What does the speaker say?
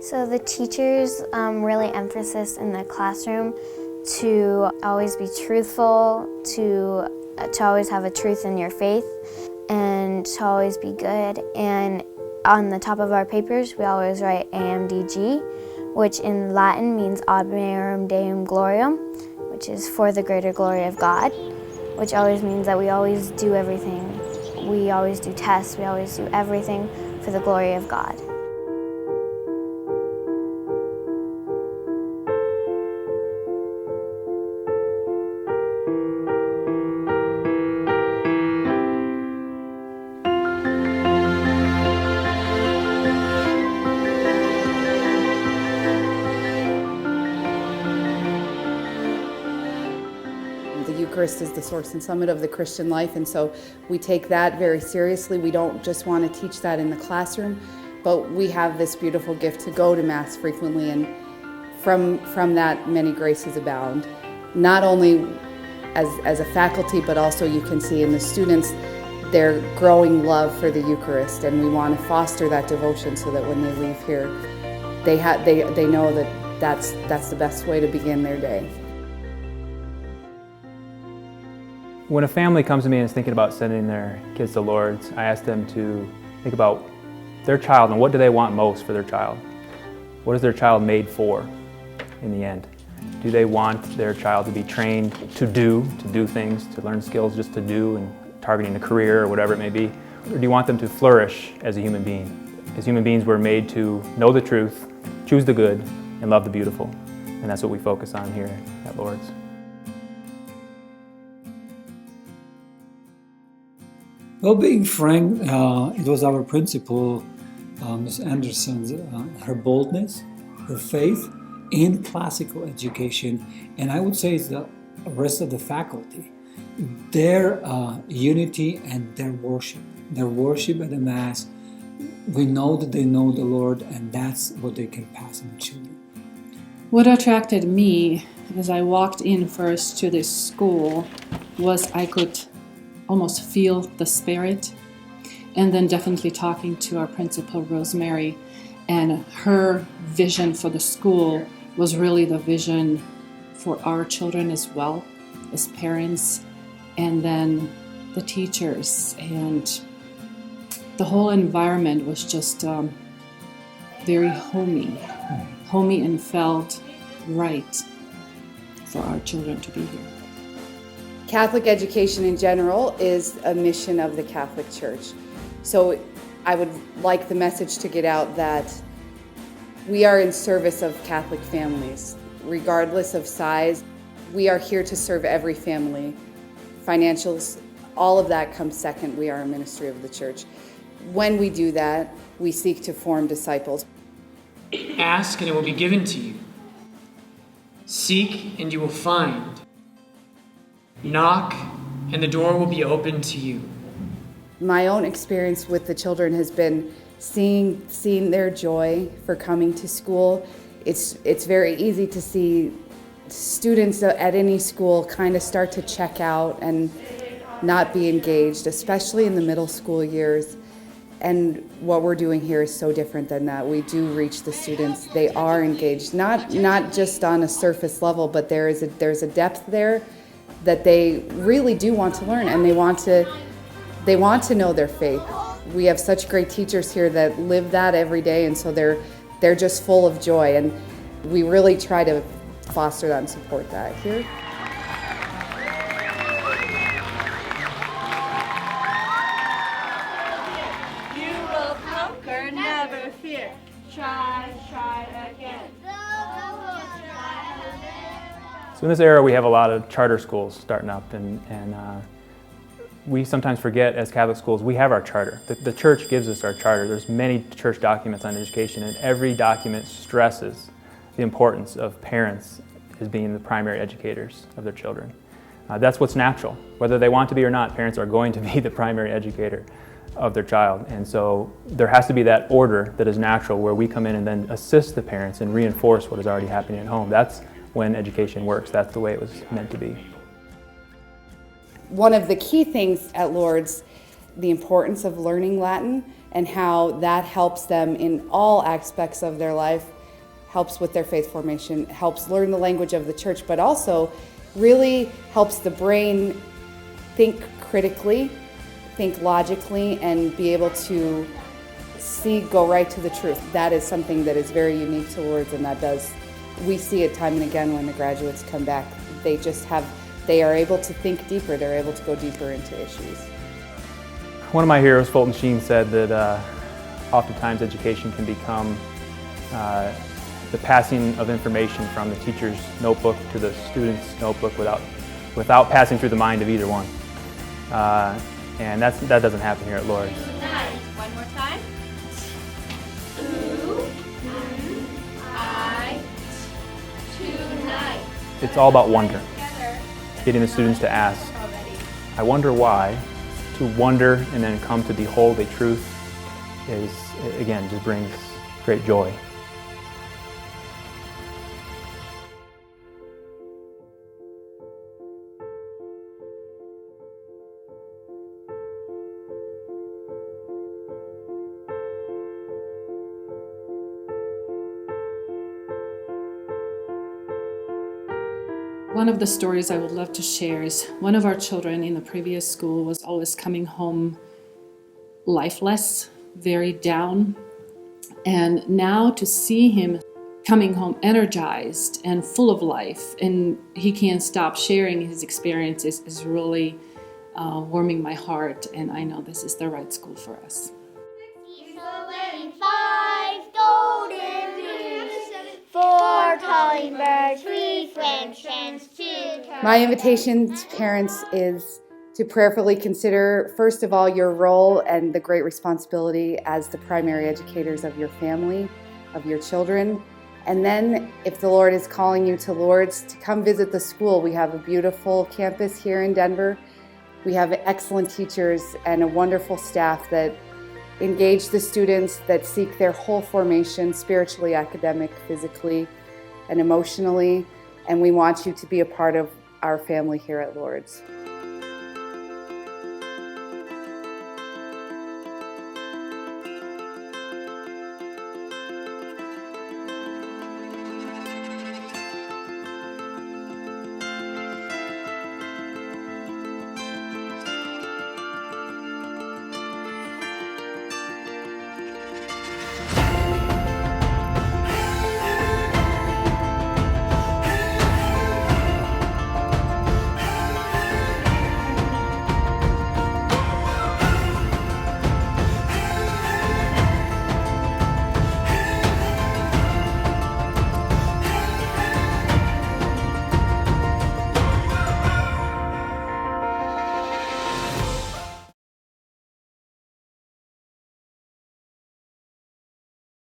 So the teachers really emphasis in the classroom to always be truthful, to always have a truth in your faith, and to always be good. And on the top of our papers, we always write AMDG, which in Latin means Ad Maiorem Deum Gloriam, which is for the greater glory of God, which always means that we always do everything. We always do tests, we always do everything for the glory of God. The Eucharist is the source and summit of the Christian life, and so we take that very seriously. We don't just want to teach that in the classroom, but we have this beautiful gift to go to Mass frequently, and from that many graces abound. Not only as a faculty, but also you can see in the students their growing love for the Eucharist, and we want to foster that devotion so that when they leave here, they know that that's the best way to begin their day. When a family comes to me and is thinking about sending their kids to Lourdes, I ask them to think about their child and what do they want most for their child. What is their child made for in the end? Do they want their child to be trained to do things, to learn skills just to do and targeting a career or whatever it may be? Or do you want them to flourish as a human being? As human beings, we're made to know the truth, choose the good, and love the beautiful. And that's what we focus on here at Lourdes. Well, being frank, it was our principal, Ms. Anderson's, her boldness, her faith in classical education, and I would say it's the rest of the faculty, their unity and their worship at the Mass. We know that they know the Lord, and that's what they can pass on to children. What attracted me as I walked in first to this school was I could almost feel the spirit, and then definitely talking to our principal, Rosemary, and her vision for the school was really the vision for our children as well as parents, and then the teachers, and the whole environment was just very homey and felt right for our children to be here. Catholic education in general is a mission of the Catholic Church. So I would like the message to get out that we are in service of Catholic families, regardless of size. We are here to serve every family. Financials, all of that comes second. We are a ministry of the Church. When we do that, we seek to form disciples. Ask and it will be given to you. Seek and you will find. Knock, and the door will be opened to you. My own experience with the children has been seeing their joy for coming to school. It's very easy to see students at any school kind of start to check out and not be engaged, especially in the middle school years. And what we're doing here is so different than that. We do reach the students. They are engaged, not just on a surface level, but there's a depth there that they really do want to learn, and they want to know their faith. We have such great teachers here that live that every day, and so they're just full of joy, and we really try to foster that and support that here. You will conquer, never fear. Try again. So in this era, we have a lot of charter schools starting up, and we sometimes forget as Catholic schools, we have our charter. The Church gives us our charter. There's many church documents on education, and every document stresses the importance of parents as being the primary educators of their children. That's what's natural. Whether they want to be or not, parents are going to be the primary educator of their child. And so there has to be that order that is natural where we come in and then assist the parents and reinforce what is already happening at home. That's when education works. That's the way it was meant to be. One of the key things at Lourdes, the importance of learning Latin and how that helps them in all aspects of their life helps with their faith formation, helps learn the language of the church, but also really helps the brain think critically, think logically, and be able to go right to the truth. That is something that is very unique to Lourdes, and we see it time and again when the graduates come back. They are able to think deeper, they're able to go deeper into issues. One of my heroes, Fulton Sheen, said that oftentimes education can become the passing of information from the teacher's notebook to the student's notebook without passing through the mind of either one. And that doesn't happen here at Lourdes. Nice. One more time. Tonight. It's all about wonder. Getting the students to ask, I wonder why. To wonder and then come to behold a truth again, just brings great joy. One of the stories I would love to share is one of our children in the previous school was always coming home lifeless, very down. And now to see him coming home energized and full of life, and he can't stop sharing his experiences, is really warming my heart, and I know this is the right school for us. My invitation to parents is to prayerfully consider, first of all, your role and the great responsibility as the primary educators of your family, of your children. And then, if the Lord is calling you to Lourdes, to come visit the school. We have a beautiful campus here in Denver. We have excellent teachers and a wonderful staff that engage the students, that seek their whole formation, spiritually, academic, physically, and emotionally. And we want you to be a part of our family here at Lourdes.